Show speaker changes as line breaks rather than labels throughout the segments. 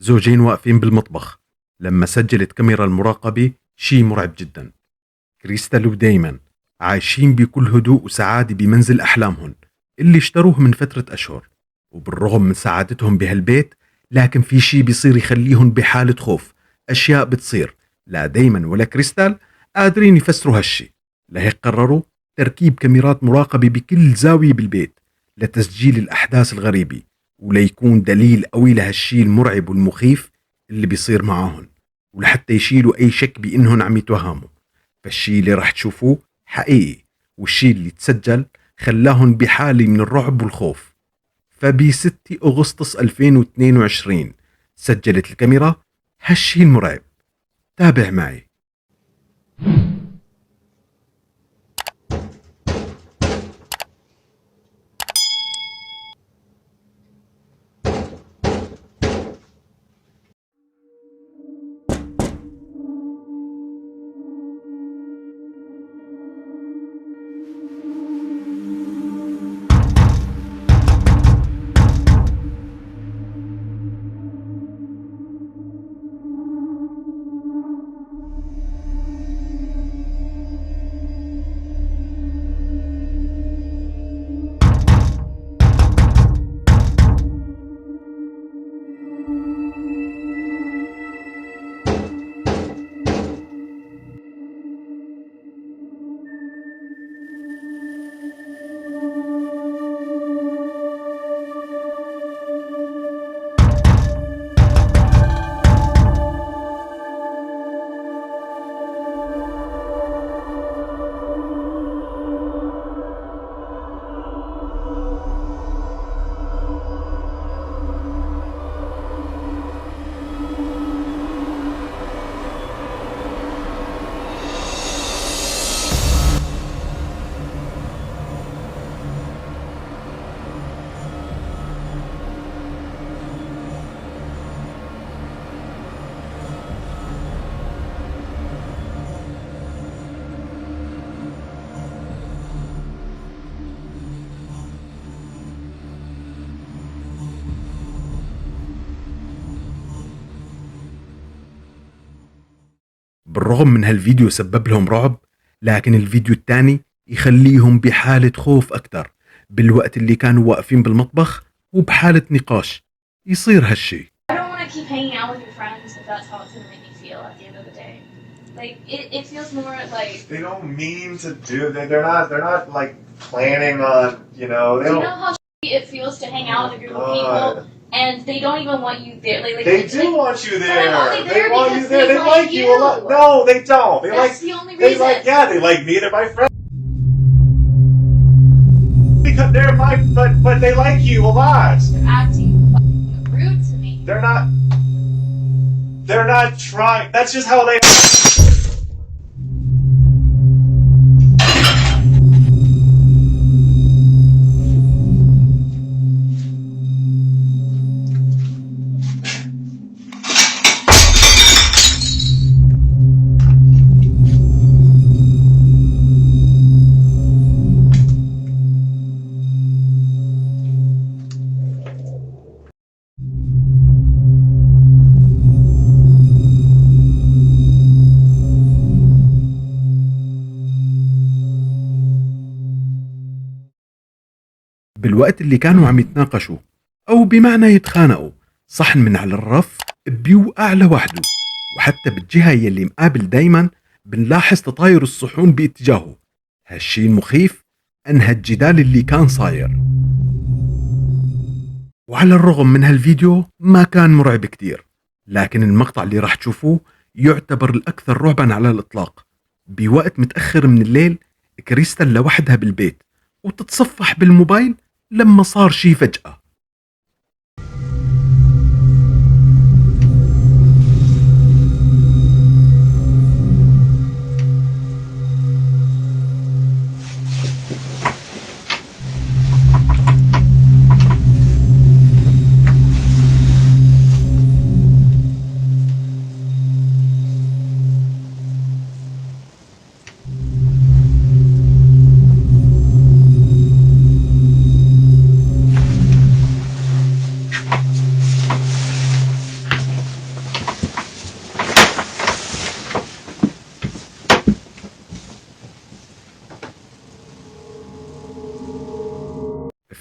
زوجين واقفين بالمطبخ لما سجلت كاميرا المراقبة شي مرعب جدا. كريستال ودايما عايشين بكل هدوء وسعادة بمنزل أحلامهم اللي اشتروه من فترة أشهر، وبالرغم من سعادتهم بهالبيت لكن في شي بيصير يخليهم بحالة خوف. أشياء بتصير لا دايما ولا كريستال قادرين يفسروا هالشي، لهيك قرروا تركيب كاميرات مراقبة بكل زاوية بالبيت لتسجيل الأحداث الغريبة، وليكون دليل قوي لهالشي المرعب والمخيف اللي بيصير معاهن، ولحتى يشيلوا أي شك بإنهم عم يتوهموا. فالشي اللي راح تشوفوه حقيقي، والشي اللي تسجل خلاهن بحالة من الرعب والخوف. فب 6 أغسطس 2022 سجلت الكاميرا هالشي المرعب. تابع معي. بالرغم من هالفيديو سبب لهم رعب، لكن الفيديو الثاني يخليهم بحالة خوف أكتر، بالوقت اللي كانوا واقفين بالمطبخ وبحالة نقاش يصير هالشي.
I don't want to keep hanging out with your friends if that's how it's going to make me feel at the end of the day. Like, it feels more like...
They don't mean to do that. They're not like planning on,
Do you know how it feels to hang out with a group of people and they don't even want you there?
They do want you there.
But I'm only there
they want you
because
there.
they
They
like
like you a lot.
you.
No, they don't. They
That's the only
They
reason.
they like me. They're my friends. Because they're but they like you a lot.
They're acting fucking rude to me.
They're not trying. That's just how they.
بالوقت اللي كانوا عم يتناقشوا أو بمعنى يتخانقوا، صحن من على الرف بيوقع لوحده، وحتى بالجهة يلي مقابل دايما بنلاحظ تطاير الصحون باتجاهه. هالشي المخيف أنهى الجدال اللي كان صاير. وعلى الرغم من هالفيديو ما كان مرعب كتير، لكن المقطع اللي راح تشوفوه يعتبر الأكثر رعبا على الإطلاق. بوقت متأخر من الليل كريستال لوحدها بالبيت وتتصفح بالموبايل لما صار شي فجأة.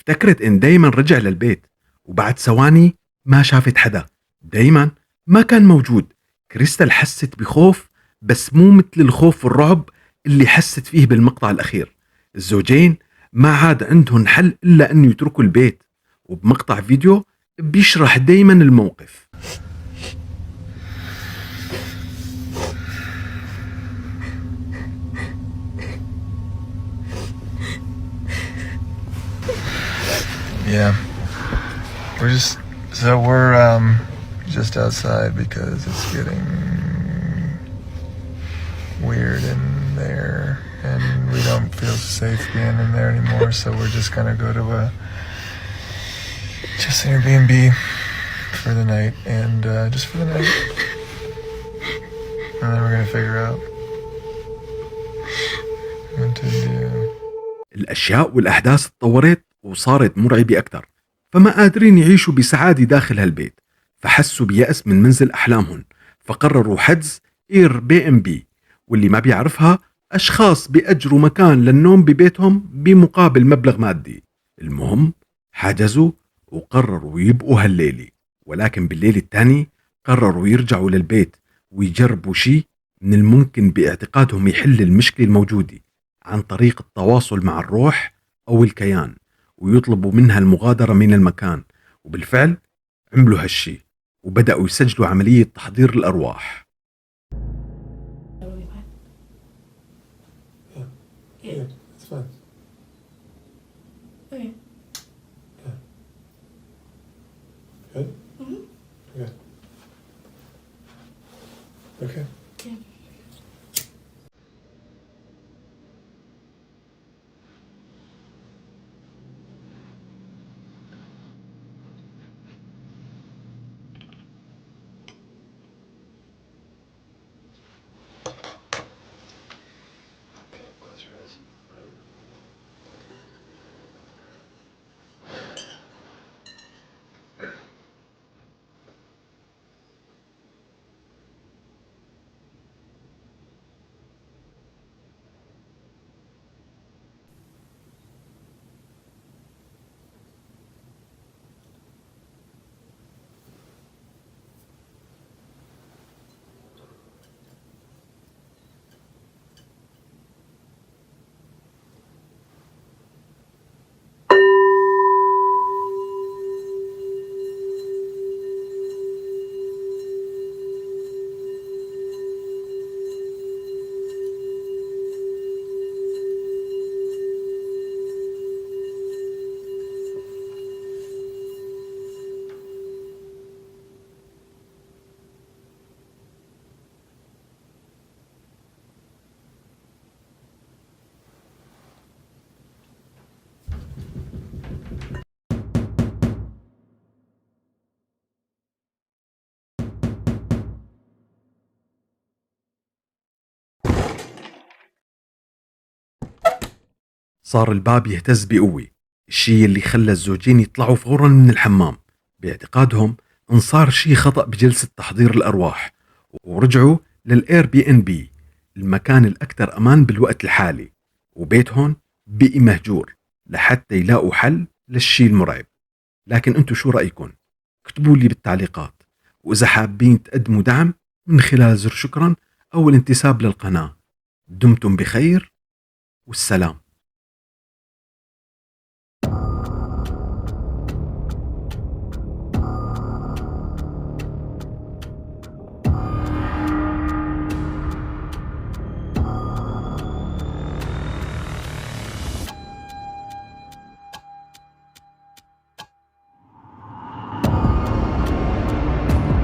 افتكرت إن دايما رجع للبيت، وبعد ثواني ما شافت حدا. دايما ما كان موجود. كريستال حست بخوف، بس مو مثل الخوف والرعب اللي حست فيه بالمقطع الأخير. الزوجين ما عاد عندهم حل إلا أن يتركوا البيت، وبمقطع فيديو بيشرح دايما الموقف.
Yeah. We're just outside because it's getting weird in there and we don't feel safe being in there anymore, so we're just gonna go to just Airbnb for the night and just for the night. And then we're gonna figure out what to do.
الأشياء والأحداث تطورت وصارت مرعبة أكثر، فما قادرين يعيشوا بسعادة داخل هالبيت، فحسوا بيأس من منزل أحلامهم، فقرروا حجز اير بي ام بي، واللي ما بيعرفها أشخاص بيأجروا مكان للنوم ببيتهم بمقابل مبلغ مادي. المهم حجزوا وقرروا يبقوا هالليلة، ولكن بالليل الثاني قرروا يرجعوا للبيت ويجربوا شيء من الممكن باعتقادهم يحل المشكلة الموجودة عن طريق التواصل مع الروح أو الكيان، ويطلبوا منها المغادرة من المكان. وبالفعل عملوا هالشي وبدأوا يسجلوا عملية تحضير الأرواح.
Yeah, it's fine.
Okay.
Good?
Mhm.
Good. Okay.
Okay.
Close your eyes.
صار الباب يهتز بقوة، الشيء اللي خلى الزوجين يطلعوا فورا من الحمام. باعتقادهم ان صار شيء خطأ بجلسة تحضير الأرواح، ورجعوا للإير بي ان بي، المكان الأكثر أمان بالوقت الحالي، وبيتهم بقي مهجور لحتى يلاقوا حل للشيء المرعب. لكن انتو شو رأيكم؟ اكتبوا لي بالتعليقات، وإذا حابين تقدموا دعم من خلال زر شكرا أو الانتساب للقناة. دمتم بخير والسلام.